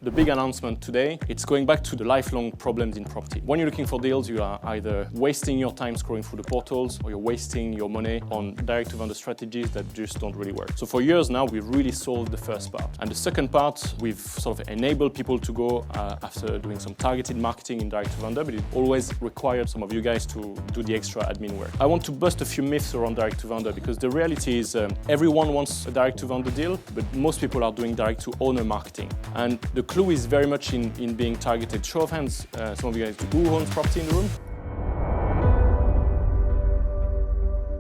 The big announcement today, it's going back to the lifelong problems in property. When you're looking for deals, you are either wasting your time scrolling through the portals or you're wasting your money on direct-to-vendor strategies that just don't really work. So for years now, we've really solved the first part. And the second part, we've sort of enabled people to go after doing some targeted marketing in direct-to-vendor, but it always required some of you guys to do the extra admin work. I want to bust a few myths around direct-to-vendor because the reality is everyone wants a direct-to-vendor deal, but most people are doing direct-to-owner marketing. And the clue is very much in being targeted. Show of hands, some of you guys, who owns property in the room?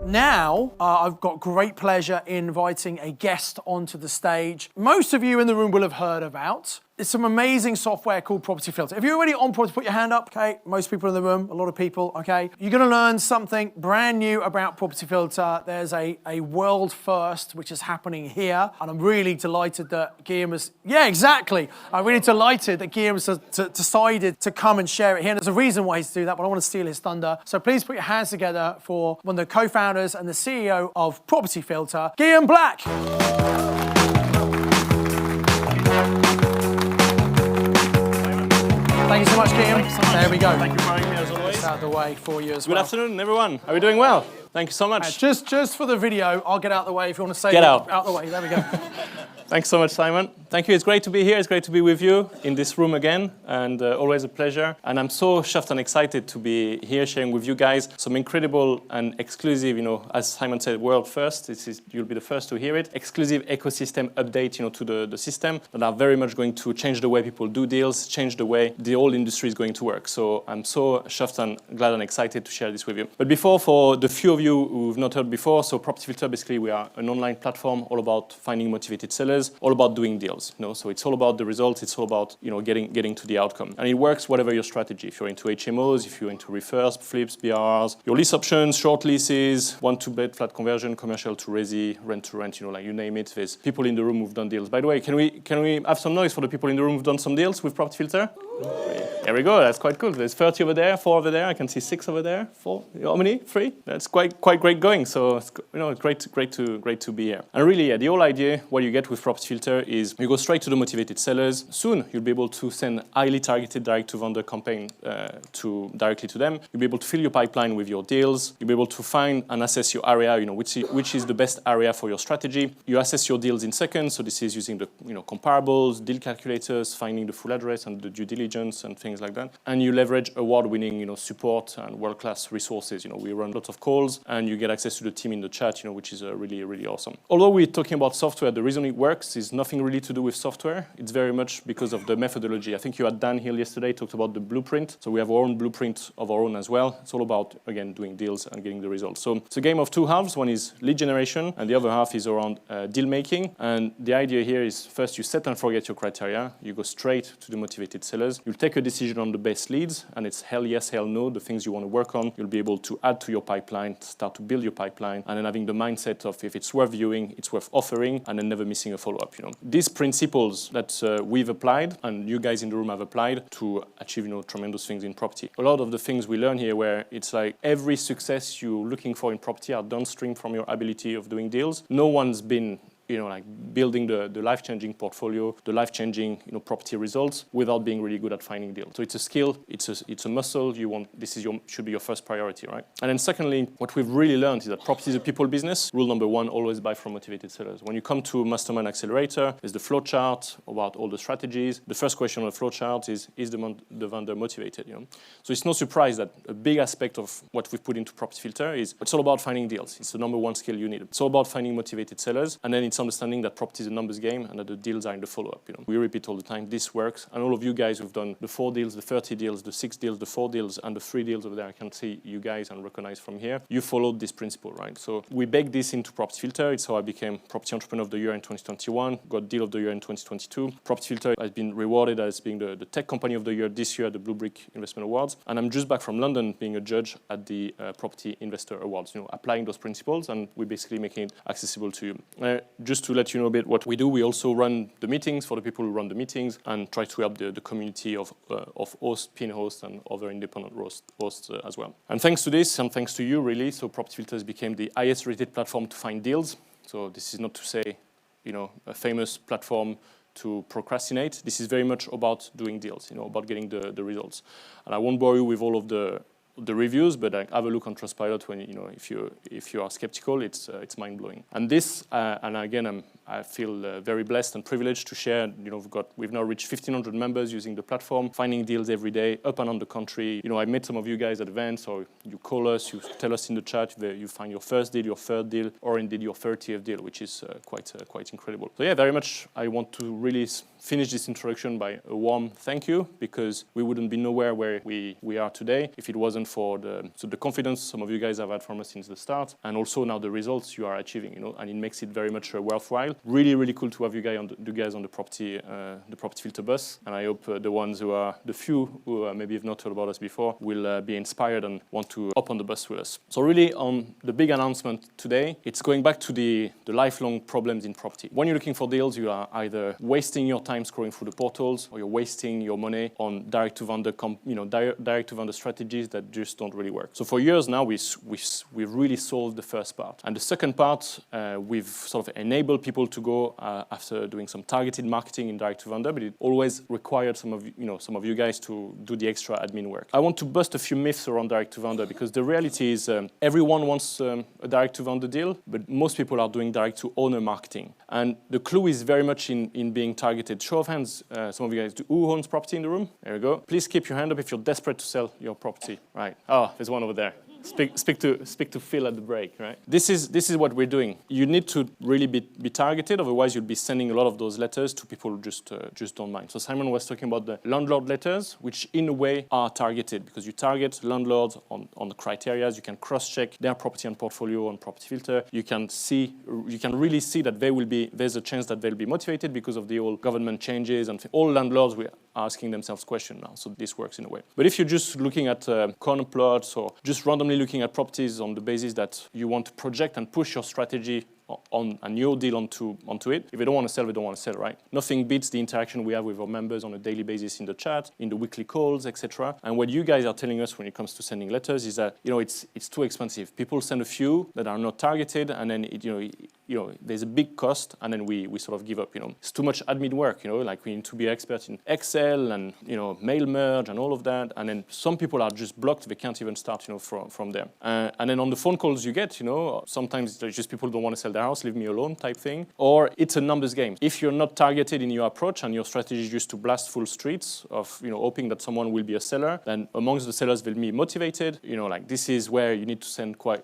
Now, I've got great pleasure in inviting a guest onto the stage. Most of you in the room will have heard about. It's some amazing software called Property Filter. If you're already on Property, put your hand up, okay? Most people in the room, a lot of people, okay? You're gonna learn something brand new about Property Filter. There's a world first, which is happening here. And I'm really delighted that Guillaume has, yeah, exactly. I'm really delighted that Guillaume has decided to come and share it here. And there's a reason why he's doing that, but I want to steal his thunder. So please put your hands together for one of the co-founders and the CEO of Property Filter, Guillaume Black. Thank you so much, Guillaume. Thank you so much. There we go. Thank you for having me, as always. It's out of the way for you as Good well. afternoon, everyone. Are we doing well? Thank you so much. Just for the video, I'll get out of the way if you want to say Get out of the way. There we go. Thanks so much, Simon. Thank you. It's great to be here. It's great to be with you in this room again, and always a pleasure. And I'm so chuffed and excited to be here sharing with you guys some incredible and exclusive, as Simon said, world first. You'll be the first to hear it. Exclusive ecosystem update, to the system that are very much going to change the way people do deals, change the way the whole industry is going to work. So I'm so chuffed and glad and excited to share this with you. But before, for the few of you who've not heard before, so Property Filter, basically we are an online platform all about finding motivated sellers, all about doing deals. So it's all about the results. It's all about getting to the outcome, and it works whatever your strategy. If you're into HMOs, if you're into refers, flips, BRRs, your lease options, short leases, 1-2-bed flat conversion, commercial to resi, rent to rent, like you name it. There's people in the room who've done deals. By the way, can we have some noise for the people in the room who've done some deals with Property Filter? There we go. That's quite cool. There's 30 over there, 4 over there. I can see 6 over there. 4. How many? 3. That's quite great going. So it's great to be here. And really, the whole idea, what you get with Property Filter is you go straight to the motivated sellers. Soon you'll be able to send highly targeted direct-to-vendor campaign directly to them. You'll be able to fill your pipeline with your deals. You'll be able to find and assess your area. Which is the best area for your strategy. You assess your deals in seconds. So this is using the comparables, deal calculators, finding the full address and the due diligence and things like that. And you leverage award-winning support and world-class resources. We run lots of calls and you get access to the team in the chat, which is really, really awesome. Although we're talking about software, the reason it works is nothing really to do with software. It's very much because of the methodology. I think you had Dan Hill yesterday talked about the blueprint. So we have our own blueprint of our own as well. It's all about, again, doing deals and getting the results. So it's a game of two halves. One is lead generation and the other half is around deal making. And the idea here is first you set and forget your criteria. You go straight to the motivated sellers. You'll take a decision on the best leads and it's hell yes, hell no, the things you want to work on. You'll be able to add to your pipeline, start to build your pipeline, and then having the mindset of if it's worth viewing, it's worth offering, and then never missing a follow-up. These principles that we've applied and you guys in the room have applied to achieve tremendous things in property. A lot of the things we learn here where it's like every success you're looking for in property are downstream from your ability of doing deals. No one's been building the life-changing portfolio, the life-changing property results without being really good at finding deals. So it's a skill, it's a muscle. Should be your first priority, right? And then secondly, what we've really learned is that property is a people business. Rule number 1: always buy from motivated sellers. When you come to Mastermind Accelerator, there's the flow chart about all the strategies. The first question on the flow chart is the vendor motivated? So it's no surprise that a big aspect of what we've put into Property Filter is it's all about finding deals. It's the number 1 skill you need. It's all about finding motivated sellers, and then it's understanding that property is a numbers game and that the deals are in the follow-up. We repeat all the time, this works. And all of you guys who've done the 4 deals, the 30 deals, the 6 deals, the 4 deals, and the 3 deals over there, I can see you guys and recognize from here, you followed this principle, right? So we baked this into Property Filter. It's how I became Property Entrepreneur of the Year in 2021, got Deal of the Year in 2022. Property Filter has been rewarded as being the Tech Company of the Year this year at the Blue Brick Investment Awards. And I'm just back from London being a judge at the Property Investor Awards, applying those principles, and we're basically making it accessible to you. Just to let you know a bit what we do, we also run the meetings for the people who run the meetings and try to help the community of hosts, pin hosts, and other independent hosts as well. And thanks to this, and thanks to you really, so Property Filters became the highest rated platform to find deals. So this is not to say, a famous platform to procrastinate. This is very much about doing deals, about getting the results. And I won't bore you with all of the reviews, but have a look on Trustpilot when if you are skeptical, it's mind blowing. And this, and again, I feel very blessed and privileged to share. We've now reached 1,500 members using the platform, finding deals every day, up and down the country. I met some of you guys at events, or you call us, you tell us in the chat that you find your first deal, your third deal, or indeed your 30th deal, which is quite incredible. So yeah, very much. I want to really finish this introduction by a warm thank you, because we wouldn't be nowhere where we are today if it wasn't for the confidence some of you guys have had from us since the start, and also now the results you are achieving. And it makes it very much worthwhile. Really, really cool to have you guys on the property filter bus, and I hope the few who maybe have not heard about us before will be inspired and want to hop on the bus with us. So really, on the big announcement today, it's going back to the lifelong problems in property. When you're looking for deals, you are either wasting your time scrolling through the portals, or you're wasting your money on direct-to-vendor strategies that just don't really work. So for years now, we've really solved the first part, and the second part, we've sort of enabled people to go after doing some targeted marketing in direct-to-vendor, but it always required some of you guys to do the extra admin work. I want to bust a few myths around direct-to-vendor, because the reality is everyone wants a direct-to-vendor deal, but most people are doing direct-to-owner marketing. And the clue is very much in being targeted. Show of hands, some of you guys, who owns property in the room? There we go. Please keep your hand up if you're desperate to sell your property. Right. Oh, there's one over there. Speak to Phil at the break, right? This is what we're doing. You need to really be targeted, otherwise you'll be sending a lot of those letters to people who just don't mind. So Simon was talking about the landlord letters, which in a way are targeted, because you target landlords on the criteria. You can cross-check their property and portfolio on Property Filter. You can really see that there's a chance that they'll be motivated because of the old government changes, and all landlords are asking themselves questions now. So this works in a way. But if you're just looking at corner plots, or just randomly looking at properties on the basis that you want to project and push your strategy on a new deal onto it. If they don't want to sell, they don't want to sell, right? Nothing beats the interaction we have with our members on a daily basis in the chat, in the weekly calls, etc. And what you guys are telling us when it comes to sending letters is that it's too expensive. People send a few that are not targeted, and then there's a big cost, and then we sort of give up. It's too much admin work. Like we need to be experts in Excel and mail merge and all of that. And then some people are just blocked; they can't even start from there. And then on the phone calls you get, sometimes there's just people don't want to sell their house, leave me alone type thing. Or it's a numbers game. If you're not targeted in your approach and your strategy is just to blast full streets of hoping that someone will be a seller, then amongst the sellers they'll be motivated. Like this is where you need to send quite.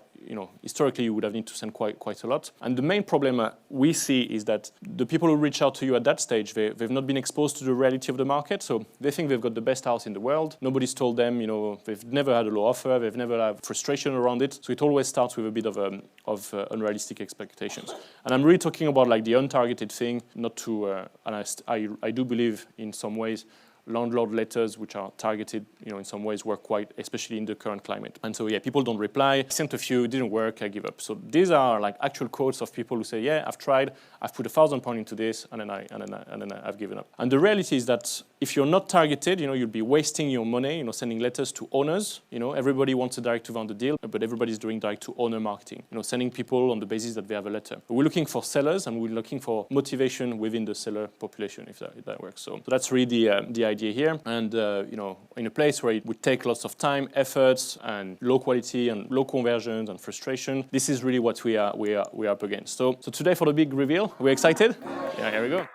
Historically you would have need to send quite a lot. And the main problem we see is that the people who reach out to you at that stage, they've not been exposed to the reality of the market, so they think they've got the best house in the world. Nobody's told them, they've never had a low offer, they've never had frustration around it. So it always starts with a bit of unrealistic expectations. And I'm really talking about like the untargeted thing, not to, and I do believe in some ways landlord letters which are targeted, in some ways work quite, especially in the current climate. And so yeah, people don't reply. I sent a few, it didn't work, I give up. So these are like actual quotes of people who say, yeah, I've tried, I've put £1,000 into this, and then I've given up. And the reality is that if you're not targeted, you'll be wasting your money, sending letters to owners. Everybody wants a direct-to-vendor deal, but everybody's doing direct-to-owner marketing. Sending people on the basis that they have a letter. But we're looking for sellers, and we're looking for motivation within the seller population, if that works. So that's really the idea here. And in a place where it would take lots of time, efforts, and low quality and low conversions and frustration, this is really what we are up against. So today for the big reveal, we're excited? Yeah, here we go.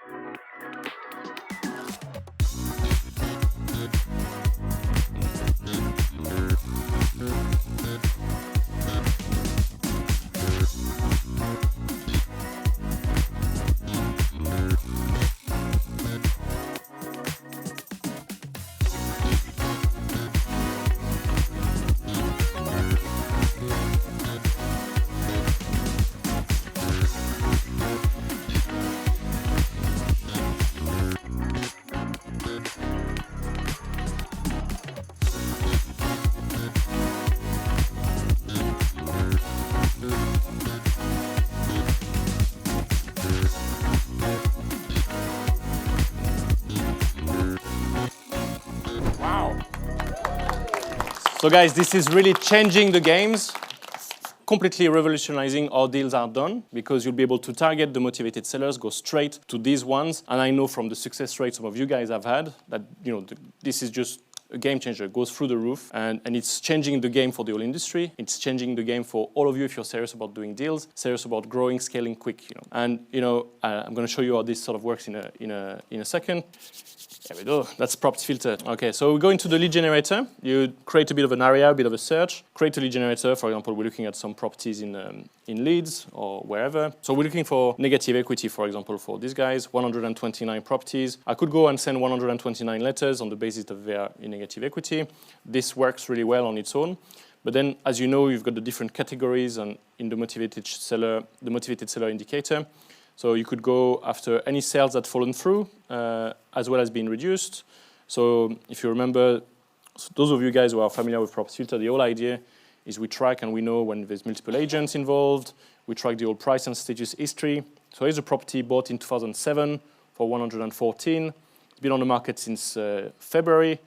So guys, this is really changing the games. completely revolutionizing how deals are done, because you'll be able to target the motivated sellers, go straight to these ones. And I know from the success rate some of you guys have had that, you know, this is just a game changer. It goes through the roof, and it's changing the game for the whole industry. It's changing the game for all of you if you're serious about doing deals, serious about growing, scaling quick. You know. And you know, I'm going to show you how this sort of works in a second. There we go. That's property filter. Okay, so we go into the lead generator. You create a bit of an area, a bit of a search. Create a lead generator. For example, we're looking at some properties in Leeds or wherever. So we're looking for negative equity, for example, for these guys. 129 properties. I could go and send 129 letters on the basis of their negative equity. This works really well on its own. But then, as you know, you've got the different categories and in the motivated seller indicator. So you could go after any sales that fallen through, as well as being reduced. So if you remember, those of you guys who are familiar with Property Filter, the whole idea is we track and we know when there's multiple agents involved. We track the whole price and status history. So here's a property bought in 2007 for 114. It's been on the market since February.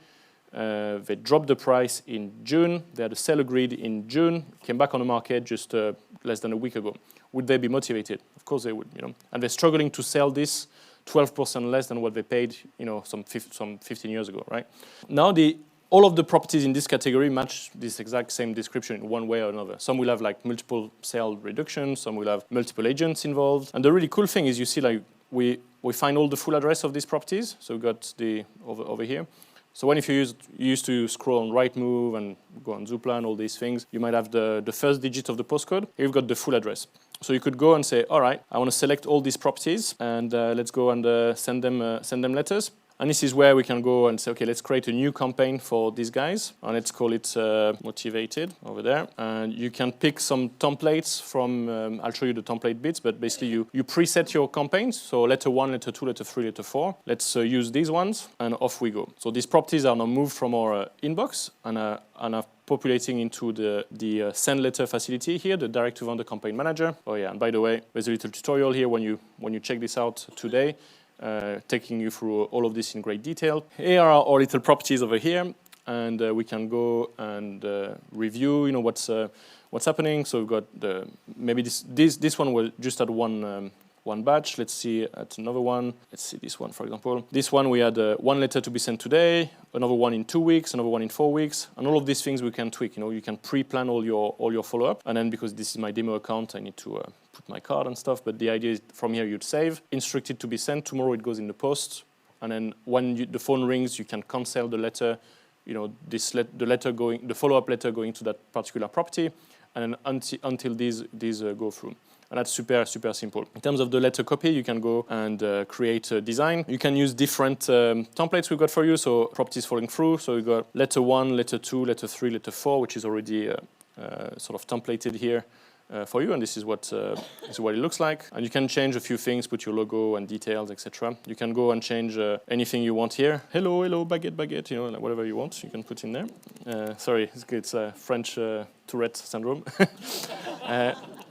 They dropped the price in June. They had a sale agreed in June. Came back on the market just less than a week ago. Would they be motivated? Of course they would, you know. And they're struggling to sell this 12% less than what they paid, you know, some 15 years ago, right? Now all of the properties in this category match this exact same description in one way or another. Some will have like multiple sale reductions. Some will have multiple agents involved. And the really cool thing is you see like we find all the full address of these properties. So we got the over here. So when if you used to scroll on Rightmove and go on Zoopla, all these things, you might have the first digit of the postcode. Here you've got the full address. So you could go and say, all right, I want to select all these properties and let's go and send them letters. And this is where we can go and say, okay, let's create a new campaign for these guys. And let's call it Motivated over there. And you can pick some templates from, I'll show you the template bits, but basically you preset your campaigns. So letter 1, letter 2, letter 3, letter 4. Let's use these ones and off we go. So these properties are now moved from our inbox and are populating into the send letter facility here, the direct to vendor campaign manager. Oh yeah, and by the way, there's a little tutorial here when you check this out today. Taking you through all of this in great detail. Here are our little properties over here, and we can go and review, you know, what's happening. So we've got maybe this one will just at one batch. Let's see at another one. Let's see this one, for example. This one we had one letter to be sent today, another one in 2 weeks, another one in 4 weeks, and all of these things we can tweak. You know, you can pre-plan all your follow-up, and then because this is my demo account, I need to put my card and stuff. But the idea is from here you'd save, instructed to be sent. Tomorrow it goes in the post, and then when the phone rings, you can cancel the letter. You know, the follow-up letter going to that particular property, and then until these go through. And that's super, super simple. In terms of the letter copy, you can go and create a design. You can use different templates we've got for you. So properties falling through. So we've got letter 1, letter 2, letter 3, letter 4, which is already sort of templated here for you. And this is what it looks like. And you can change a few things, put your logo and details, etc. You can go and change anything you want here. Hello, hello, baguette, you know, like whatever you want, you can put in there. Sorry, it's French Tourette syndrome.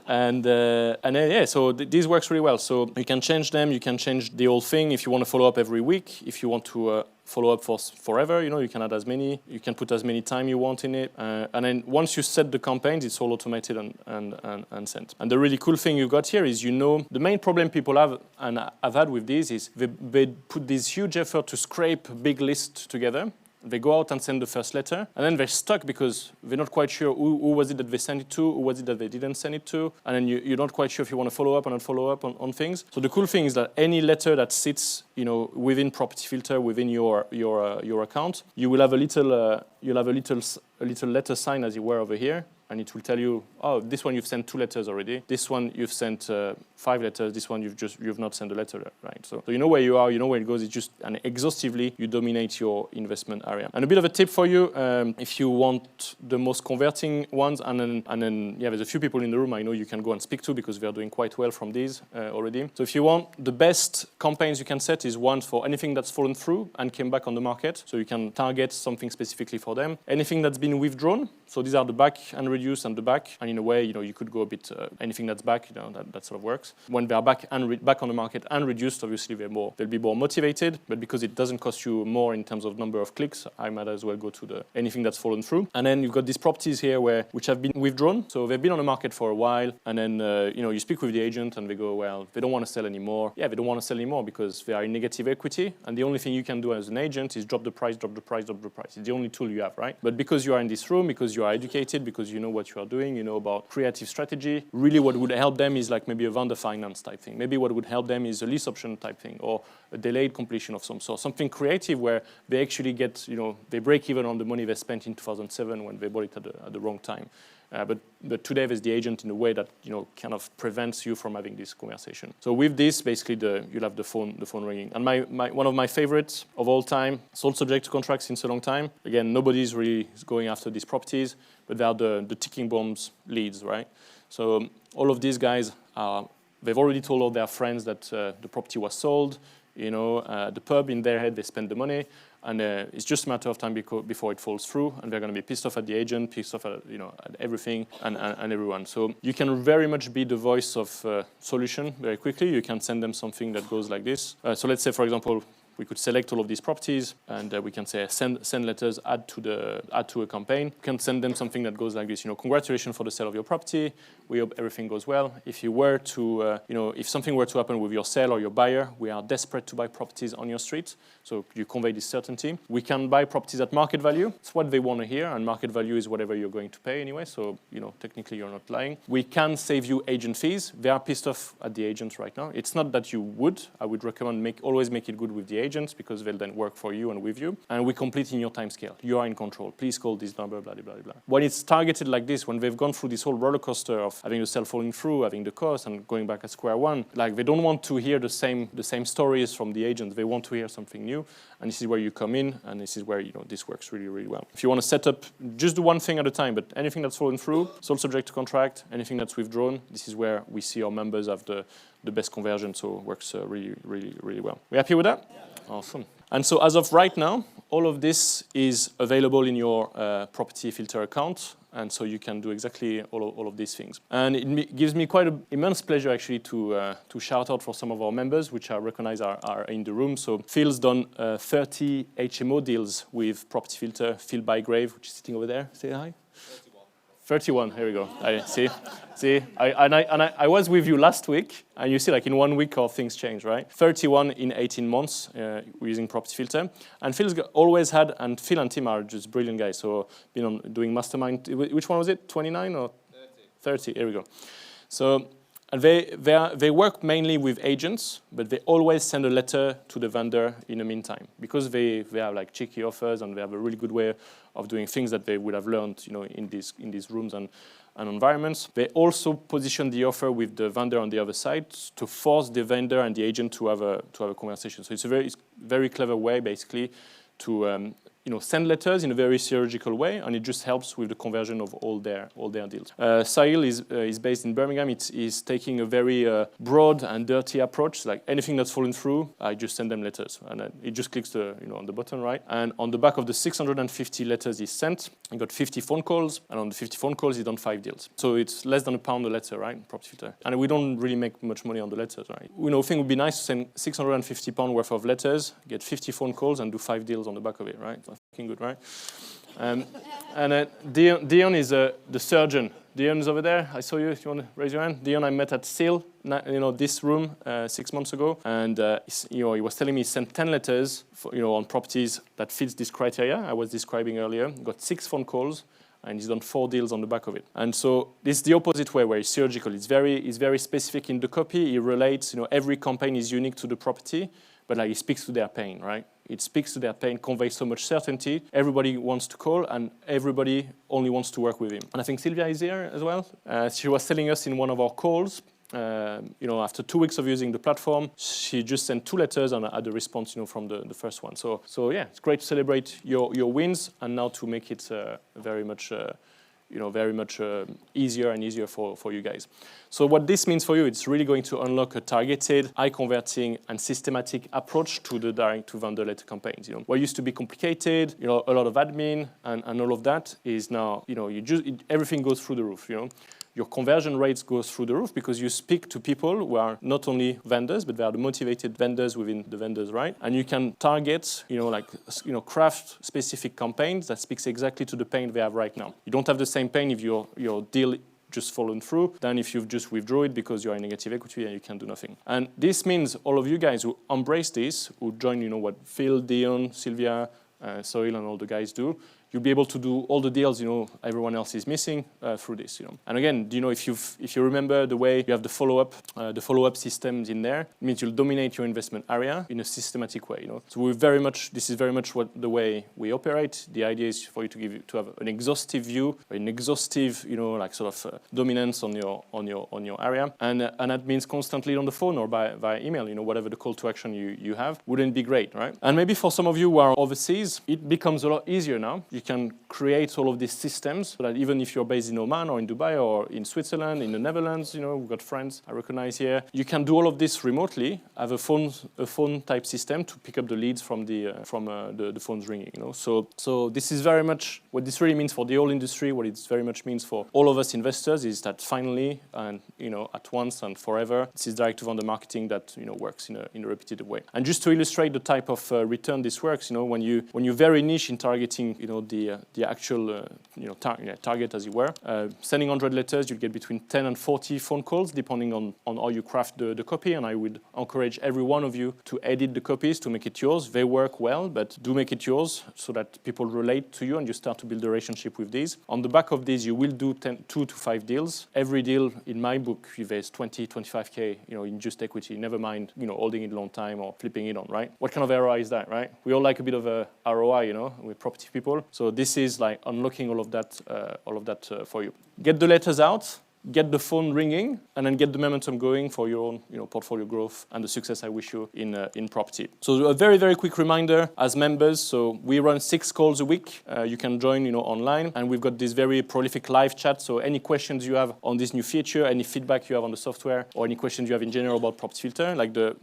And yeah, so this works really well. So you can change them, you can change the whole thing if you want to follow up every week, if you want to follow up for forever, you know, you can add as many, you can put as many time you want in it. And then once you set the campaigns, it's all automated and sent. And the really cool thing you've got here is, you know, the main problem people have, and I've had with these, is they put this huge effort to scrape a big list together. They go out and send the first letter, and then they're stuck because they're not quite sure who was it that they sent it to, who was it that they didn't send it to, and then you're not quite sure if you want to follow up or not follow up on things. So the cool thing is that any letter that sits, you know, within Property Filter, within your account, you will have a little letter sign as you were over here, and it will tell you, oh, this one you've sent 2 letters already. This one you've sent 5 letters. This one you've not sent a letter, right? So you know where you are, you know where it goes. It's just, and exhaustively you dominate your investment area. And a bit of a tip for you, if you want the most converting ones, and then yeah, there's a few people in the room I know you can go and speak to because they're doing quite well from these already. So if you want the best campaigns you can set is one for anything that's fallen through and came back on the market. So you can target something specifically for them. Anything that's been withdrawn. So these are the back and reduced and the back. And in a way, you could go a bit, anything that's back, that sort of works. When they are back and back on the market and reduced, obviously they'll be more motivated. But because it doesn't cost you more in terms of number of clicks, I might as well go to anything that's fallen through. And then you've got these properties here which have been withdrawn. So they've been on the market for a while. And then, you speak with the agent and they go, well, they don't want to sell anymore. Yeah, they don't want to sell anymore because they are in negative equity. And the only thing you can do as an agent is drop the price. It's the only tool you have, right? But because you are in this room, because you are educated, because you know what you are doing, you know about creative strategy, really what would help them is like maybe a vendor finance type thing. Maybe what would help them is a lease option type thing or a delayed completion of some sort. Something creative where they actually get, they break even on the money they spent in 2007 when they bought it at the wrong time. But today there's the agent in a way that kind of prevents you from having this conversation. So with this, basically you'll have the phone ringing. And one of my favorites of all time, sold subject to contract since a long time. Again, nobody's really going after these properties, but they are the ticking bombs leads, right? So all of these guys they've already told all their friends that the property was sold. The pub in their head, they spend the money. And it's just a matter of time before it falls through, and they're going to be pissed off at the agent, pissed off at at everything and everyone. So you can very much be the voice of solution very quickly. You can send them something that goes like this. So let's say, for example, we could select all of these properties, and we can say send letters, add to a campaign. We can send them something that goes like this. Congratulations for the sale of your property. We hope everything goes well. If you were to, if something were to happen with your seller or your buyer, we are desperate to buy properties on your street. So you convey this certainty. We can buy properties at market value. It's what they want to hear, and market value is whatever you're going to pay anyway. So technically you're not lying. We can save you agent fees. They are pissed off at the agents right now. It's not that you would. I would recommend always make it good with the agents because they'll then work for you and with you. And we complete in your time scale. You are in control. Please call this number, blah, blah, blah, blah. When it's targeted like this, when they've gone through this whole roller coaster of having the sale falling through, having the cost, and going back at square one, like they don't want to hear the same stories from the agents. They want to hear something new. And this is where you come in, and this is where this works really, really well. If you want to set up, just do one thing at a time, but anything that's fallen through, sold subject to contract, anything that's withdrawn, this is where we see our members have the best conversion, so it works really, really, really well. We happy with that? Yeah. Awesome. And so as of right now, all of this is available in your property filter account. And so you can do exactly all of these things. And it gives me quite an immense pleasure actually to shout out for some of our members, which I recognize are in the room. So Phil's done 30 HMO deals with Property Filter. Phil Bygrave, which is sitting over there. Say hi. 31, here we go. I was with you last week, and you see, like in 1 week, how things change, right? 31 in 18 months using Property Filter. And Phil's always had, and Phil and Tim are just brilliant guys. So, doing mastermind. Which one was it? 29 or 30? Here we go. So, and they work mainly with agents, but they always send a letter to the vendor in the meantime because they have like cheeky offers and they have a really good way of doing things that they would have learned, in these rooms and environments. They also position the offer with the vendor on the other side to force the vendor and the agent to have a conversation. So it's a very clever way, basically, to send letters in a very surgical way, and it just helps with the conversion of all their deals. Sahil is based in Birmingham. He's taking a very broad and dirty approach. Like anything that's fallen through, I just send them letters, and it just clicks on the button, right? And on the back of the 650 letters he sent, he got 50 phone calls, and on the 50 phone calls, he done 5 deals. So it's less than £1 a letter, right? Property Filter, and we don't really make much money on the letters, right? I think it would be nice to send £650 worth of letters, get 50 phone calls, and do 5 deals on the back of it, right? Fucking good, right? And Dion is the surgeon. Dion is over there. I saw you. If you want to raise your hand. Dion, I met at SEAL, this room 6 months ago, and he was telling me he sent 10 letters on properties that fits this criteria I was describing earlier. Got 6 phone calls, and he's done 4 deals on the back of it. And so this is the opposite way, where it's surgical. It's very specific in the copy. He relates. Every campaign is unique to the property, but like it speaks to their pain, right? It speaks to their pain, conveys so much certainty. Everybody wants to call, and everybody only wants to work with him. And I think Sylvia is here as well. She was telling us in one of our calls, after 2 weeks of using the platform, she just sent 2 letters and had a response, from the first one. So yeah, it's great to celebrate your wins, and now to make it very much, very much easier and easier for you guys. So what this means for you, it's really going to unlock a targeted, high-converting, and systematic approach to the direct-to-vendor letter campaigns. What used to be complicated, a lot of admin and all of that is now, everything goes through the roof. Your conversion rates goes through the roof because you speak to people who are not only vendors, but they are the motivated vendors within the vendors, right? And you can target, craft specific campaigns that speaks exactly to the pain they have right now. You don't have the same pain if your deal just fallen through than if you've just withdraw it because you're in negative equity and you can do nothing. And this means all of you guys who embrace this, who join, what Phil, Dion, Sylvia, Soil, and all the guys do, you'll be able to do all the deals everyone else is missing through this. And again, if you remember the way you have the follow-up systems in there, it means you'll dominate your investment area in a systematic way. So this is very much the way we operate. The idea is for you to have an exhaustive view, an exhaustive dominance on your area, and that means constantly on the phone or via email. Whatever the call to action you have, wouldn't it be great, right? And maybe for some of you who are overseas, it becomes a lot easier now. You can create all of these systems so that even if you're based in Oman or in Dubai or in Switzerland, in the Netherlands, we've got friends I recognize here, you can do all of this remotely, have a phone type system to pick up the leads from the phones ringing. So this is very much what this really means for the whole industry. What it very much means for all of us investors is that finally and at once and forever, this is direct to vendor marketing that works in a repetitive way. And just to illustrate the type of return this works, when you're very niche in targeting the actual target as it were. Sending 100 letters, you'll get between 10 and 40 phone calls depending on how you craft the copy, and I would encourage every one of you to edit the copies to make it yours. They work well, but do make it yours so that people relate to you and you start to build a relationship with these. On the back of these, you will do 2 to 5 deals. Every deal in my book, there's 20, 25K in just equity, never mind holding it a long time or flipping it on, right? What kind of ROI is that, right? We all like a bit of a ROI, we're property people. So this is like unlocking all of that for you. Get the letters out, get the phone ringing, and then get the momentum going for your own portfolio growth and the success I wish you in property. So a very, very quick reminder as members. So we run 6 calls a week. You can join online, and we've got this very prolific live chat. So any questions you have on this new feature, any feedback you have on the software, or any questions you have in general about Property Filter,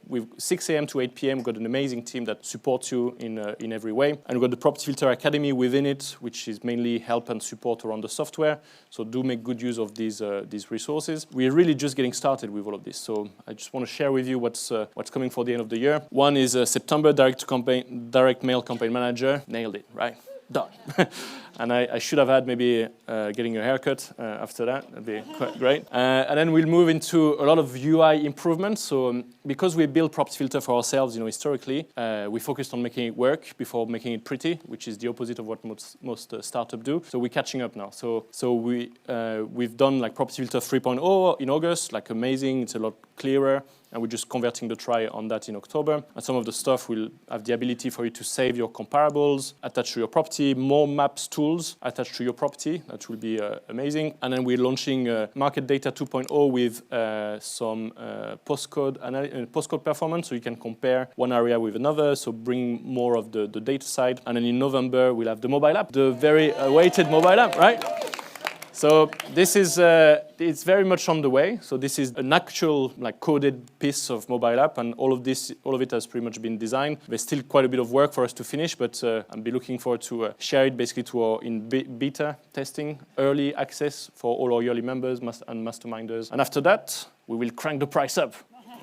with 6 a.m. to 8 p.m. we've got an amazing team that supports you in every way. And we've got the Property Filter Academy within it, which is mainly help and support around the software. So do make good use of these resources. We're really just getting started with all of this. So I just want to share with you what's coming for the end of the year. One is September direct mail campaign manager. Nailed it, right? Done. And I should have had maybe getting a haircut after that. That'd be quite great. And then we'll move into a lot of UI improvements. So because we built Property Filter for ourselves, historically, we focused on making it work before making it pretty, which is the opposite of what most startups do. So we're catching up now. So we've done Property Filter 3.0 in August, amazing. It's a lot clearer. And we're just converting the try on that in October. And some of the stuff will have the ability for you to save your comparables attached to your property, more maps tools attached to your property. That will be amazing. And then we're launching Market Data 2.0 with some postcode performance, so you can compare one area with another, so bring more of the data side. And then in November, we'll have the mobile app, the very awaited mobile app, right? So this is, it's very much on the way. So this is an actual coded piece of mobile app, and all of it has pretty much been designed. There's still quite a bit of work for us to finish, but I'll be looking forward to share it basically to our beta testing, early access for all our yearly members and masterminders. And after that, we will crank the price up.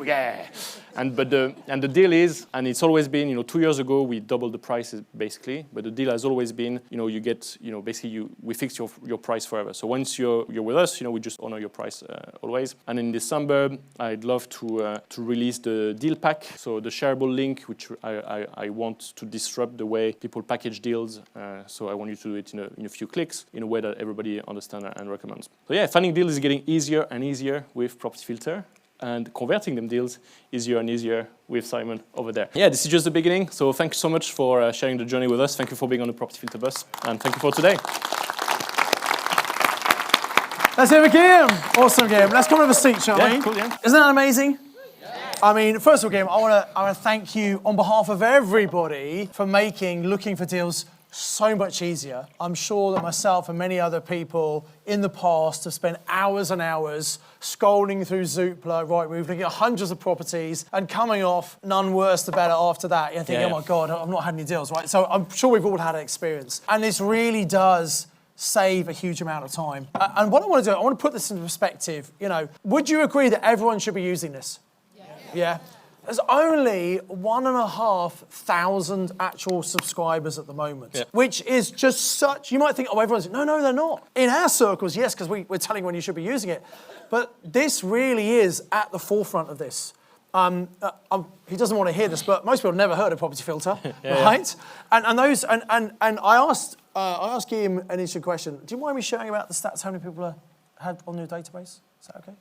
Yeah, and the deal is, and it's always been, 2 years ago we doubled the prices basically, but the deal has always been, you get, basically we fix your price forever. So once you're with us, we just honor your price always. And in December, I'd love to release the deal pack, so the shareable link, which I want to disrupt the way people package deals. So I want you to do it in a few clicks in a way that everybody understands and recommends. So yeah, finding deals is getting easier and easier with Property Filter. And converting them deals easier and easier with Simon over there. Yeah, this is just the beginning. So thank you so much for sharing the journey with us. Thank you for being on the Property Filter bus. And thank you for today. Let's have a Guillaume. Awesome, Guillaume. Let's come and have a seat, shall we? Cool, yeah. Isn't that amazing? I mean, first of all, Guillaume, I want to thank you on behalf of everybody for making looking for deals so much easier. I'm sure that myself and many other people in the past have spent hours and hours scrolling through Zoopla, Rightmove, looking at hundreds of properties and coming off none worse the better after that. You're thinking, oh my God, I've not had any deals, right? So I'm sure we've all had an experience. And this really does save a huge amount of time. And what I want to do, I want to put this into perspective. You know, would you agree that everyone should be using this? Yeah. There's only 1,500 actual subscribers at the moment, which is just such, you might think, oh, everyone's, no, they're not. In our circles, yes, because we're telling when you should be using it. But this really is at the forefront of this. He doesn't want to hear this, but most people have never heard of Property Filter, right? And I asked Guillaume an interesting question. Do you mind me sharing about the stats, how many people are had on your database? Is that okay?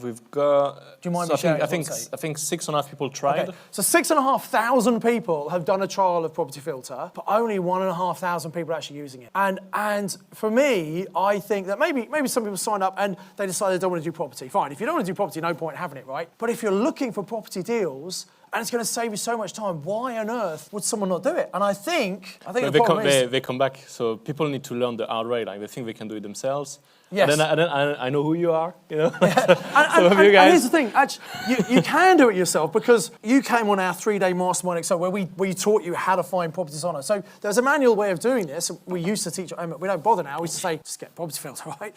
We've got. Do you mind me sharing? I think 6.5 people tried. Okay. So 6,500 people have done a trial of Property Filter, but only 1,500 people are actually using it. And for me, I think that maybe some people sign up and they decide they don't want to do property. Fine. If you don't want to do property, no point having it, right? But if you're looking for property deals, and it's going to save you so much time, why on earth would someone not do it? And I think the problem is they come back. So people need to learn the hard way. Like they think they can do it themselves. Yes. And then I know who you are, you know. And here's the thing, actually, you can do it yourself because you came on our 3-day mastermind Excel where we taught you how to find properties on it. So there's a manual way of doing this. We used to teach, we don't bother now, we used to say, just get Property Filter, right?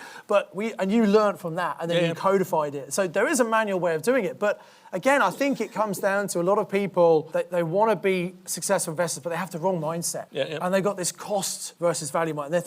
And you learned from that and then you codified it. So there is a manual way of doing it. But again, I think it comes down to a lot of people that they want to be successful investors, but they have the wrong mindset. And they've got this cost versus value mind. They're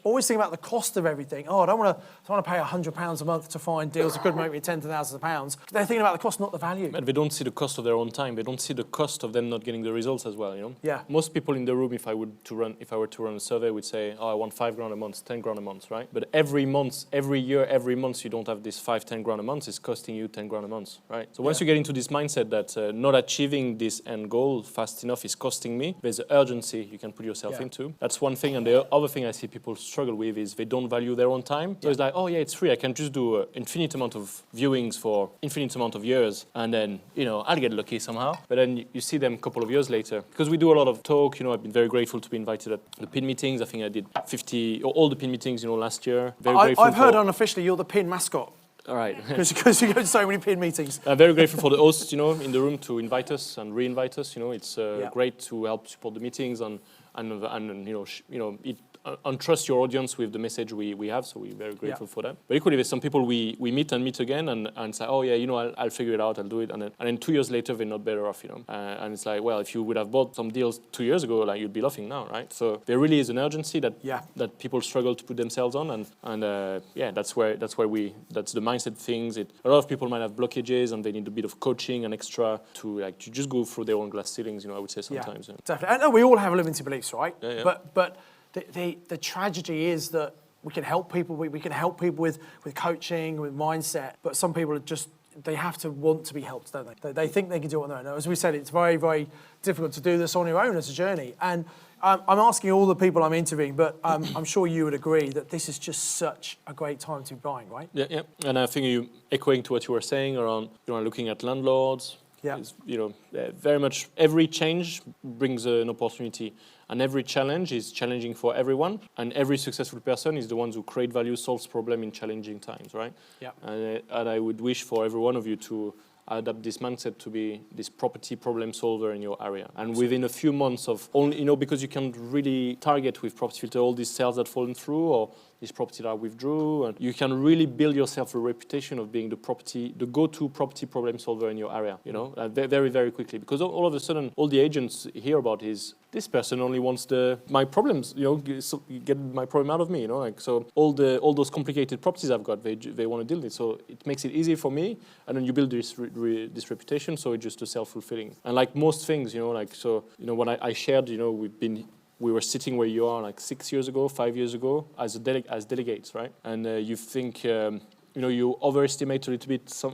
always thinking about the cost of everything. Oh, I don't want to pay £100 a month to find deals that could make me tens of thousands of pounds. They're thinking about the cost, not the value. And they don't see the cost of their own time. They don't see the cost of them not getting the results as well, you know? Yeah. Most people in the room, if I were to run a survey, would say, oh, I want £5,000 a month, £10,000 a month, right? But every month, every year, every month, you don't have this 5-10 grand a month. It's costing you 10 grand a month, right? So once you get into this mindset that not achieving this end goal fast enough is costing me, there's an urgency you can put yourself into. That's one thing. And the other thing I see people struggle with is they don't value their own time. So it's like, oh yeah, it's free. I can just do an infinite amount of viewings for infinite amount of years, and then, you know, I'll get lucky somehow. But then you see them a couple of years later. Because we do a lot of talk, you know, I've been very grateful to be invited at the PIN meetings. I think I did 50, or all the PIN meetings, you know, last year. Very grateful. I've heard unofficially you're the PIN mascot. All right. Because you go to so many PIN meetings. I'm very grateful for the hosts, you know, in the room to invite us and re-invite us. You know, it's great to help support the meetings and trust your audience with the message we have, so we're very grateful for that. But equally, there's some people we meet again and say, oh yeah, you know, I'll figure it out, I'll do it, and then 2 years later they're not better off, you know. And it's like, well, if you would have bought some deals 2 years ago, like you'd be laughing now, right? So there really is an urgency that people struggle to put themselves on, and that's the mindset things. A lot of people might have blockages and they need a bit of coaching and extra to just go through their own glass ceilings, you know. I would say sometimes. Definitely. I know we all have limiting beliefs, right? But the tragedy is that we can help people. We can help people with coaching, with mindset. But some people are they have to want to be helped, don't they? They think they can do it on their own. As we said, it's very, very difficult to do this on your own as a journey. And I'm asking all the people I'm interviewing, but I'm sure you would agree that this is just such a great time to be buying, right? Yeah. And I think you echoing to what you were saying around, you know, looking at landlords. Very much every change brings an opportunity, and every challenge is challenging for everyone, and every successful person is the ones who create value, solves problem in challenging times, right? Yeah. And I would wish for every one of you to adapt this mindset to be this property problem solver in your area. And within a few months of only, you know, because you can really target with Property Filter all these sales that fallen through or this property that I withdrew, and you can really build yourself a reputation of being the go-to property problem solver in your area, you know, very, very quickly. Because all of a sudden, all the agents hear about is, this person only wants my problems, you know, get my problem out of me, you know, like, so all those complicated properties I've got, they want to deal with it. So it makes it easy for me, and then you build this reputation, so it's just a self-fulfilling. And like most things, you know, like, so, you know, when I shared, you know, we were sitting where you are like 6 years ago, 5 years ago, as delegates, right? And you think, you know, you overestimate a little bit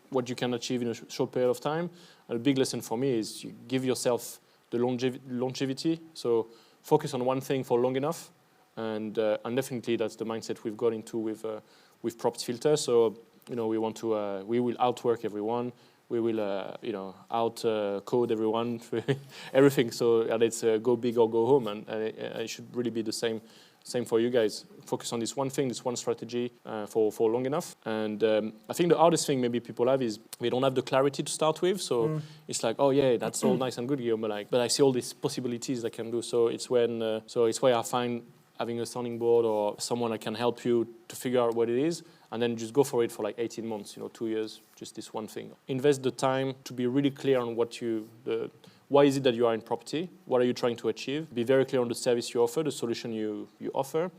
what you can achieve in a short period of time. And a big lesson for me is you give yourself the longevity. So focus on one thing for long enough, and definitely that's the mindset we've got into with Property Filter. So, you know, we will outwork everyone. we will out code everyone, everything. So and it's go big or go home, and it should really be the same for you guys. Focus on this one thing, this one strategy for long enough. And I think the hardest thing maybe people have is they don't have the clarity to start with. So it's like, oh yeah, that's all nice and good, Guillaume, but I see all these possibilities I can do. So it's when it's why I find having a sounding board or someone that can help you to figure out what it is, and then just go for it for like 18 months, 2 years, just this one thing. Invest the time to be really clear on why is it that you are in property? What are you trying to achieve? Be very clear on the service you offer, the solution you offer,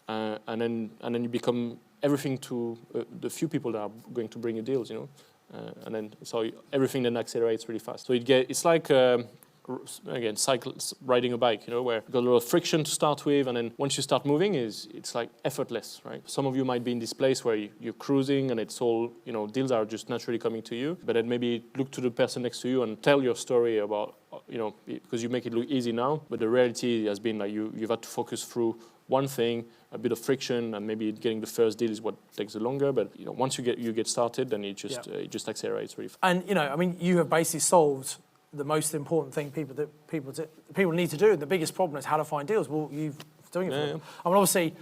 and then you become everything to the few people that are going to bring you deals, and then so everything then accelerates really fast. So it's like again, riding a bike, where you've got a lot of friction to start with, and then once you start moving, it's like effortless, right? Some of you might be in this place where you're cruising and it's all, deals are just naturally coming to you, but then maybe look to the person next to you and tell your story about, because you make it look easy now, but the reality has been like you've had to focus through one thing, a bit of friction, and maybe getting the first deal is what takes the longer. But once you get started, then it just accelerates really fast. And you have basically solved the most important thing people need to do. And the biggest problem is how to find deals. Well, you're doing it for them. I mean, obviously,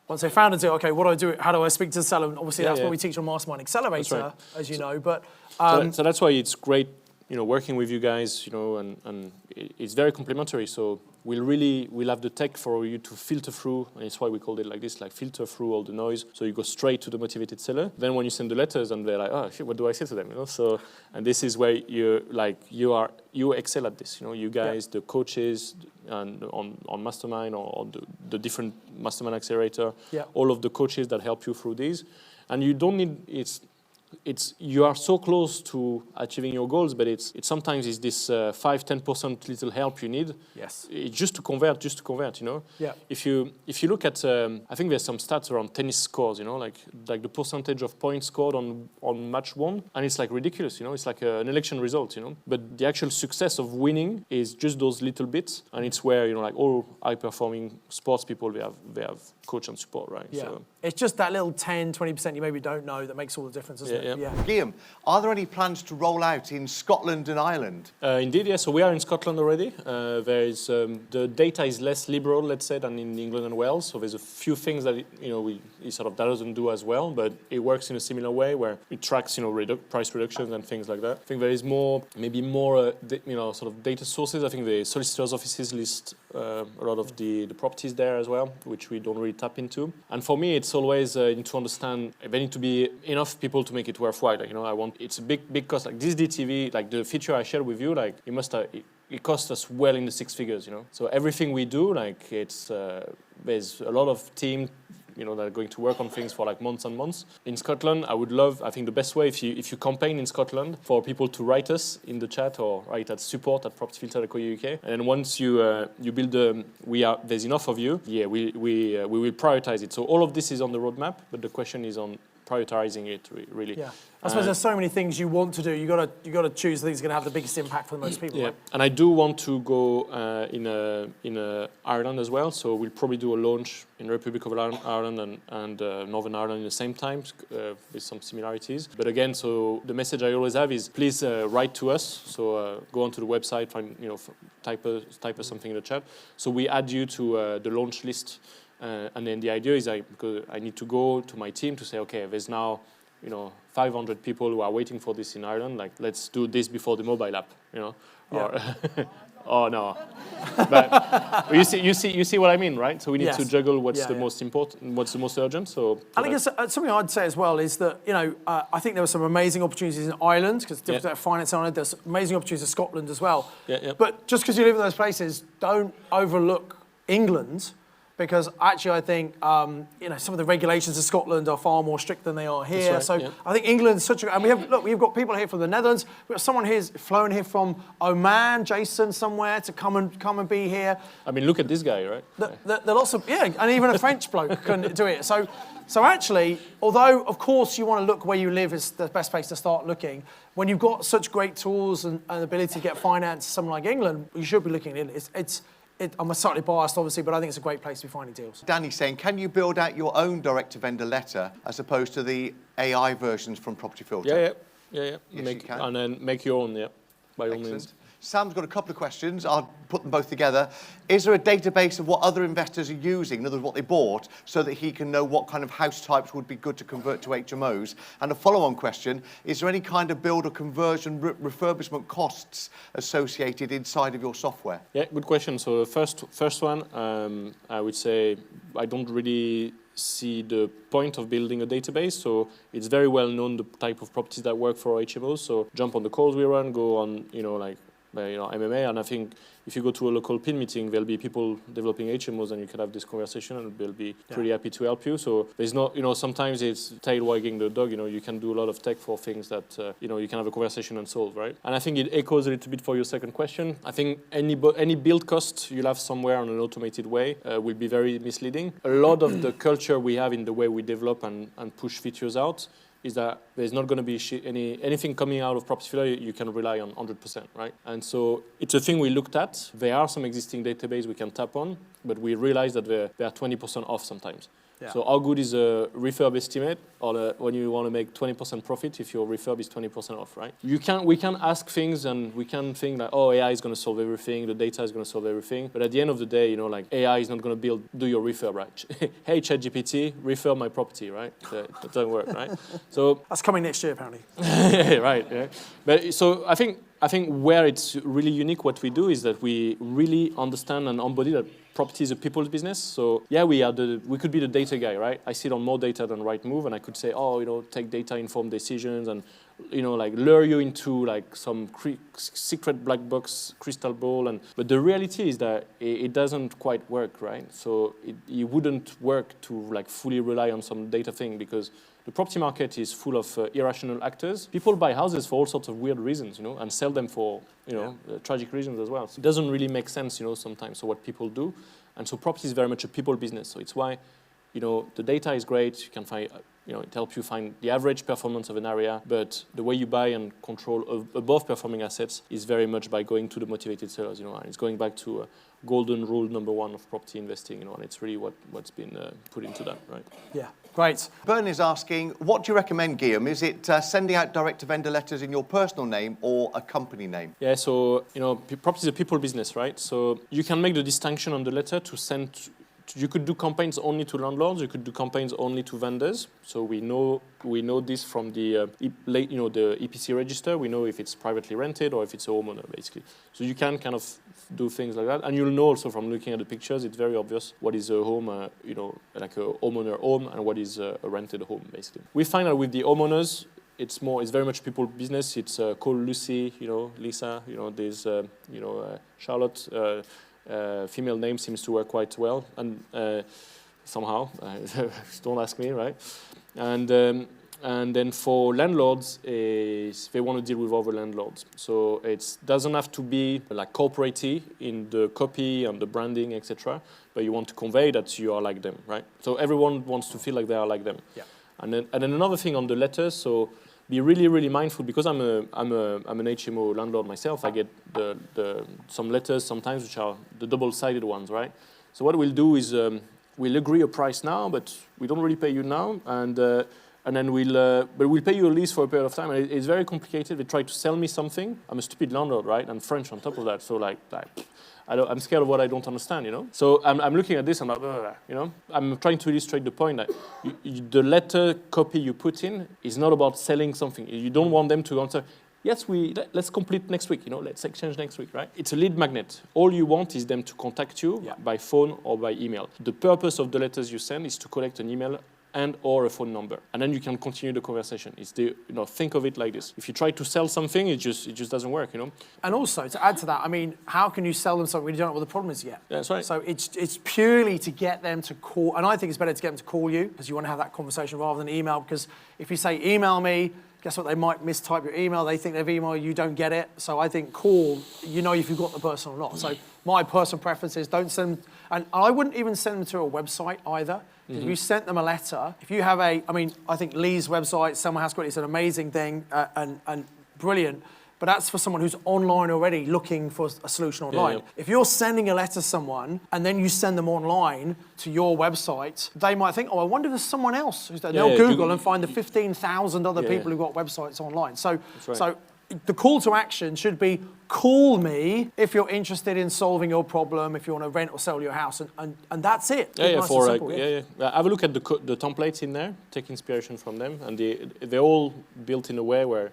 once they found a deal, okay, what do I do? How do I speak to the seller? And obviously, that's what we teach on Mastermind Accelerator, as you know. But so that's why it's great, working with you guys, and it's very complementary. So we'll have the tech for you to filter through, and it's why we called it like this, like filter through all the noise. So you go straight to the motivated seller. Then when you send the letters, and they're like, oh shit, what do I say to them? So, and this is where you excel at this. You guys, the coaches, and on Mastermind or the different Mastermind Accelerator, all of the coaches that help you through these, and you don't need you are so close to achieving your goals, but it's sometimes it's this 5-10% little help you need. Yes. It's just to convert. Yeah. If you look at, I think there's some stats around tennis scores. Like the percentage of points scored on match won, and it's like ridiculous. It's like an election result. But the actual success of winning is just those little bits, and it's where like all high-performing sports people they have coach and support, right? Yeah. So, it's just that little 10-20% you maybe don't know that makes all the difference, isn't it? Yeah. Guillaume, are there any plans to roll out in Scotland and Ireland? Indeed, yes. So we are in Scotland already. There is the data is less liberal, let's say, than in England and Wales. So there's a few things that that doesn't do as well, but it works in a similar way where it tracks price reductions and things like that. I think there is maybe more sort of data sources. I think the solicitors' offices list a lot of the properties there as well, which we don't really tap into. And for me, it's always need to understand there need to be enough people to make it worthwhile. It's a big cost. Like this DTV, like the feature I shared with you, like it costs us well in the six figures. So everything we do, like it's there's a lot of team that are going to work on things for like months and months. In Scotland, I think the best way if you campaign in Scotland for people to write us in the chat or write at support@propertyfilter.co.uk, and then once you build there's enough of you, we will prioritize it. So all of this is on the roadmap, but the question is on prioritizing it really. Yeah. I suppose there's so many things you want to do. You got to choose the things that are going to have the biggest impact for the most people. Yeah, right? And I do want to go in Ireland as well. So we'll probably do a launch in the Republic of Ireland and Northern Ireland at the same time with some similarities. But again, so the message I always have is please write to us. So go onto the website, find type something in the chat. So we add you to the launch list. And then the idea is because I need to go to my team to say, okay, there's now 500 people who are waiting for this in Ireland. Like, let's do this before the mobile app, Yeah. Or oh no, but you see what I mean, right? So we need to juggle what's the most important, what's the most urgent. So I think it's something I'd say as well is that I think there were some amazing opportunities in Ireland because different finance in Ireland. There's amazing opportunities in Scotland as well. Yeah. But just because you live in those places, don't overlook England. Because actually, I think some of the regulations in Scotland are far more strict than they are here. Right, so I think England's such a, and we've got people here from the Netherlands. We've got someone here's flown here from Oman, Jason, somewhere to come and be here. I mean, look at this guy, right? There are lots of and even a French bloke can do it. So actually, although of course you want to look where you live is the best place to start looking. When you've got such great tools and ability to get finance, somewhere like England, you should be looking at it. I'm slightly biased, obviously, but I think it's a great place to be finding deals. Danny's saying, can you build out your own direct-to-vendor letter as opposed to the AI versions from Property Filter? Yeah. Yeah. Yes, you can. And then make your own, by all Excellent. means. Sam's got a couple of questions. I'll put them both together. Is there a database of what other investors are using, in other words, what they bought, so that he can know what kind of house types would be good to convert to HMOs? And a follow-on question, is there any kind of build or conversion refurbishment costs associated inside of your software? Yeah, good question. So the first one, I would say I don't really see the point of building a database. So it's very well known the type of properties that work for HMOs. So jump on the calls we run, go on, MMA, and I think if you go to a local PIN meeting, there'll be people developing HMOs, and you can have this conversation, and they'll be pretty happy to help you. So there's not, sometimes it's tail wagging the dog. You can do a lot of tech for things that you can have a conversation and solve, right? And I think it echoes a little bit for your second question. I think any build cost you'll have somewhere on an automated way will be very misleading. A lot of the culture we have in the way we develop and push features out is that there's not going to be anything coming out of Property Fielder you can rely on 100%, right? And so it's a thing we looked at. There are some existing database we can tap on, but we realize that they are 20% off sometimes. Yeah. So how good is a refurb estimate, or when you want to make 20% profit if your refurb is 20% off, right? We can ask things, and we can think that, AI is going to solve everything, the data is going to solve everything. But at the end of the day, AI is not going to do your refurb, right? Hey, ChatGPT, refurb my property, right? That doesn't work, right? So that's coming next year, apparently. Right. Yeah. But so I think where it's really unique, what we do is that we really understand and embody that property is a people's business. So we could be the data guy, right? I sit on more data than Rightmove, and I could say, take data-informed decisions, and lure you into some secret black box crystal ball. But the reality is that it doesn't quite work, right? So it wouldn't work to fully rely on some data thing, because the property market is full of irrational actors. People buy houses for all sorts of weird reasons, and sell them for, tragic reasons as well. So it doesn't really make sense, sometimes, so what people do. And so property is very much a people business. So it's why, the data is great. You can find, it helps you find the average performance of an area. But the way you buy and control above performing assets is very much by going to the motivated sellers, and it's going back to golden rule number 1 of property investing, and it's really what's been put into that, right? Yeah. Great. Bern is asking, what do you recommend, Guillaume? Is it sending out direct-to-vendor letters in your personal name or a company name? Yeah, so, property is a people business, right? So you can make the distinction on the letter to send. You could do campaigns only to landlords. You could do campaigns only to vendors. So we know this from the the EPC register. We know if it's privately rented or if it's a homeowner, basically. So you can kind of do things like that, and you'll know also from looking at the pictures. It's very obvious what is a home, like a homeowner home, and what is a rented home, basically. We find that with the homeowners, it's very much people business. It's call Lucy, Lisa, there's Charlotte. Female name seems to work quite well, and somehow, don't ask me, right? And then for landlords, they want to deal with other landlords. So it doesn't have to be corporate-y in the copy and the branding, etc. But you want to convey that you are like them, right? So everyone wants to feel like they are like them. Yeah. And then another thing on the letters, so be really, really mindful, because I'm an HMO landlord myself. I get some letters sometimes which are the double-sided ones, right? So what we'll do is we'll agree a price now, but we don't really pay you now, and then we'll pay you a lease for a period of time. And it's very complicated. They try to sell me something. I'm a stupid landlord, right? And French on top of that. So I'm scared of what I don't understand, So I'm looking at this, I'm like, I'm trying to illustrate the point that the letter copy you put in is not about selling something. You don't want them to answer, yes, let's complete next week, let's exchange next week, right? It's a lead magnet. All you want is them to contact you by phone or by email. The purpose of the letters you send is to collect an email and or a phone number, and then you can continue the conversation. It's think of it like this. If you try to sell something, it just doesn't work, And also, to add to that, I mean, how can you sell them something when you don't know what the problem is yet? Yeah, that's right. So it's purely to get them to call, and I think it's better to get them to call you, because you want to have that conversation rather than email, because if you say email me, guess what, they might mistype your email, they think they've emailed you, don't get it. So I think call, if you've got the person or not. So my personal preference is don't send them, and I wouldn't even send them to a website either. If you sent them a letter, if you have I think Lee's website, Selma House Quality, is an amazing thing and brilliant. but that's for someone who's online already looking for a solution online. Yeah. If you're sending a letter to someone and then you send them online to your website, they might think, oh, I wonder if there's someone else who's there. They'll Google and find the 15,000 other people who've got websites online. So, so the call to action should be, call me if you're interested in solving your problem, if you want to rent or sell your house, and that's it. Nice and simple, Have a look at the templates in there, take inspiration from them, and they're all built in a way where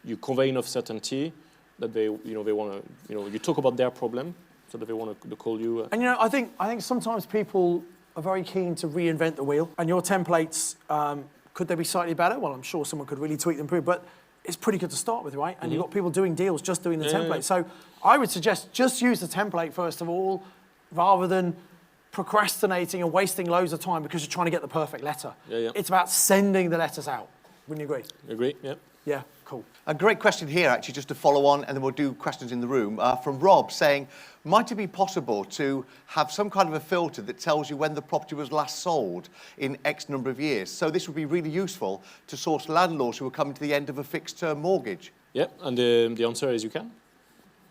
you convey enough certainty that they want to, you talk about their problem, so that they want to call you. And I think sometimes people are very keen to reinvent the wheel, and your templates, could they be slightly better? Well, I'm sure someone could really tweak them, but it's pretty good to start with, right? And you've got people doing deals just doing the template. So I would suggest just use the template first of all, rather than procrastinating and wasting loads of time because you're trying to get the perfect letter. It's about sending the letters out. Wouldn't you agree? Agree, yeah. Yeah, cool. A great question here, actually, just to follow on, and then we'll do questions in the room, from Rob saying, might it be possible to have some kind of a filter that tells you when the property was last sold in X number of years? So this would be really useful to source landlords who are coming to the end of a fixed-term mortgage. Yeah, and the answer is you can.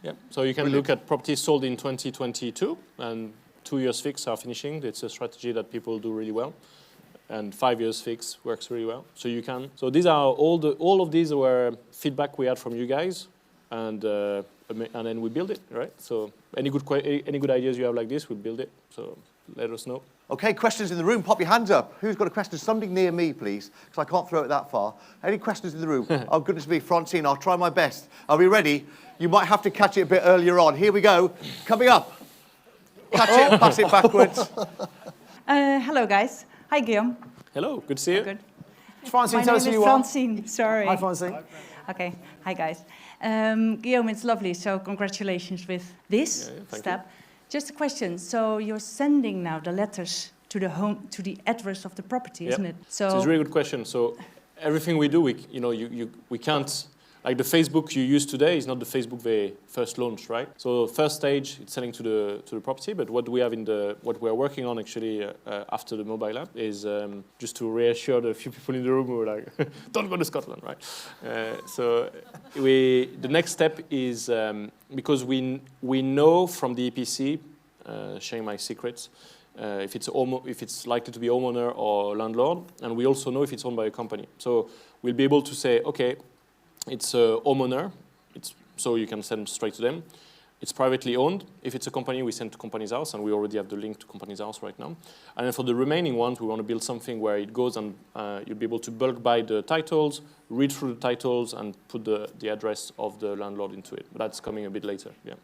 Yeah, so you can look at properties sold in 2022, and 2 years fixed are finishing. It's a strategy that people do really well. And 5 years fix works really well. So you can. So these are all of these were feedback we had from you guys, and then we build it, right? So any good ideas you have like this, we build it. So let us know. Okay, questions in the room. Pop your hands up. Who's got a question? Somebody near me, please, because I can't throw it that far. Any questions in the room? Oh, goodness me, Francine, I'll try my best. Are we ready? You might have to catch it a bit earlier on. Here we go. Coming up. Catch it, pass it backwards. Hello, guys. Hi, Guillaume. Hello, good to see you. Good. Francine, My tell us name who is you are. Francine, sorry. Hi, Francine. Okay, hi, guys. Guillaume, it's lovely, so congratulations with this step. Just a question, so you're sending now the letters to the home, to the address of the property, isn't it? So it's a really good question. So everything we do, we can't, like the Facebook you use today is not the Facebook they first launched, right? So first stage, it's selling to the property, but what we have what we're working on actually after the mobile app is just to reassure the few people in the room who are like, don't go to Scotland, right? So the next step is, because we know from the EPC, sharing my secrets, if it's likely to be homeowner or landlord, and we also know if it's owned by a company. So we'll be able to say, okay, it's a homeowner, so you can send straight to them. It's privately owned. If it's a company, we send to company's house, and we already have the link to company's house right now. And then for the remaining ones, we want to build something where it goes and you'll be able to bulk buy the titles, read through the titles, and put the address of the landlord into it. But that's coming a bit later, yeah.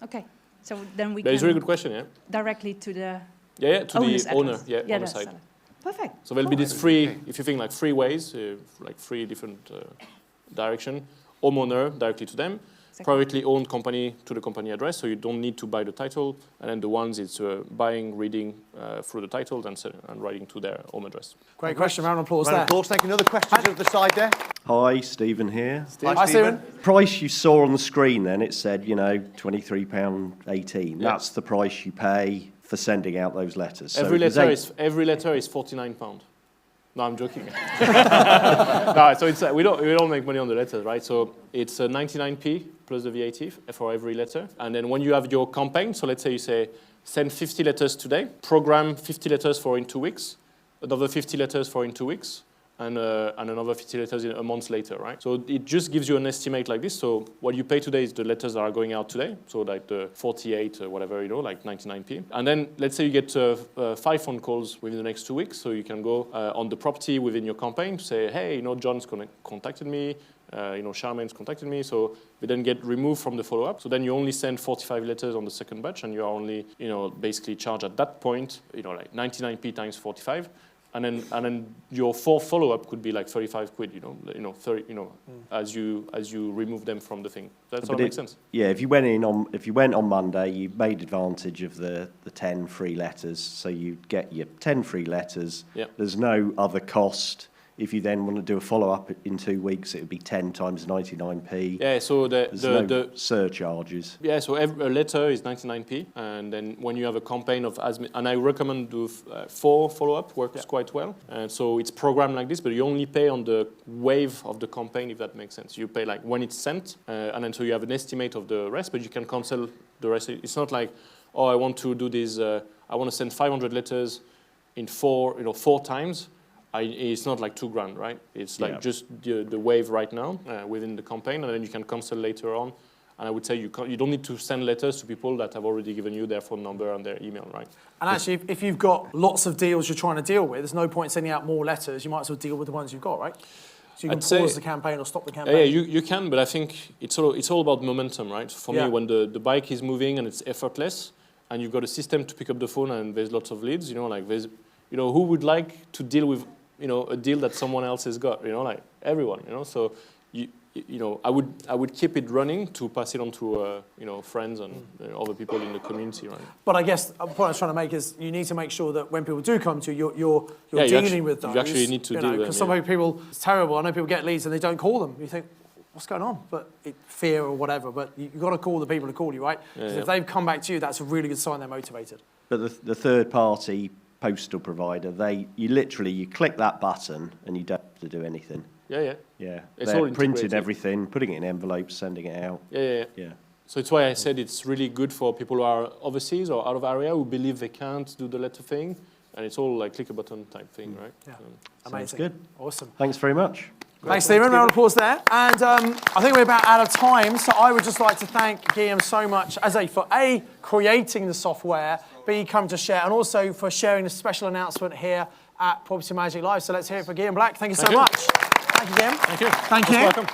Okay, so then we That can... is a really good question, yeah. Directly to the to the owner, address. on the side. Perfect. So there'll be these three, if you think like 3 ways, like 3 different direction. Homeowner directly to them, privately owned company to the company address, so you don't need to buy the title, and then the ones it's buying, reading through the title and writing to their home address. Great question, round of applause there. Round of applause, thank you. Another question at the side there. Hi, Stephen here. Hi, Stephen. Price you saw on the screen then, it said, £23.18. That's the price you pay for sending out those letters. Every letter is £49. No, I'm joking. No, so it's we don't make money on the letters, right? So it's 99p plus the VAT for every letter. And then when you have your campaign, so let's say you say send 50 letters today, program 50 letters for in 2 weeks, another 50 letters for in 2 weeks, and another 50 letters a month later, right? So it just gives you an estimate like this. So what you pay today is the letters that are going out today. So like the 48, whatever, like 99p. And then let's say you get 5 phone calls within the next 2 weeks. So you can go on the property within your campaign to say, hey, John's contacted me. Charmaine's contacted me. So they then get removed from the follow-up. So then you only send 45 letters on the second batch, and you are only, basically charged at that point, like 99p times 45. And then your 4th follow-up could be like 35 quid, 30, as you remove them from the thing. That sort of makes sense. Yeah, if you went on Monday, you made advantage of the 10 free letters, so you get your 10 free letters. Yeah. There's no other cost. if you then want to do a follow-up in 2 weeks, it would be 10 times 99p. Yeah, so There's no surcharges. Yeah, so a letter is 99p, and then when you have a campaign of and I recommend do 4 follow-up, works quite well. And so it's programmed like this, but you only pay on the wave of the campaign, if that makes sense. You pay like when it's sent, and then so you have an estimate of the rest, but you can cancel the rest. It's not like, oh, I want to do this, I want to send 500 letters in 4 times. It's not like $2,000, right? It's like just the wave right now within the campaign, and then you can cancel later on. And I would say you don't need to send letters to people that have already given you their phone number and their email, right? And actually, if you've got lots of deals you're trying to deal with, there's no point sending out more letters. You might as well deal with the ones you've got, right? So you can pause the campaign or stop the campaign. Yeah, you can, but I think it's all about momentum, right? For me, when the bike is moving and it's effortless, and you've got a system to pick up the phone and there's lots of leads, like there's, who would like to deal with, a deal that someone else has got, like everyone, so I would keep it running to pass it on to friends and other people in the community, right? But I guess the point I was trying to make is you need to make sure that when people do come to you, you're dealing with those. You actually need to deal with them. Because some people, it's terrible. I know people get leads and they don't call them. You think, what's going on? But fear or whatever. But you've got to call the people who call you, right? Because if they've come back to you, that's a really good sign they're motivated. But the third-party postal provider, you click that button and you don't have to do anything. Yeah. It's all printing everything, putting it in envelopes, sending it out. Yeah. So it's why I said it's really good for people who are overseas or out of area who believe they can't do the letter thing, and it's all like click a button type thing, right? Yeah. Amazing. Sounds good. Awesome. Thanks very much. Thanks, Stephen. Round of applause there. And I think we're about out of time, so I would just like to thank Guillaume so much for creating the software, B, come to share, and also for sharing the special announcement here at Property Magic Live. So let's hear it for Guillaume Black. Thank you so much. Thank you, Guillaume. Thank you. Thank you. Welcome.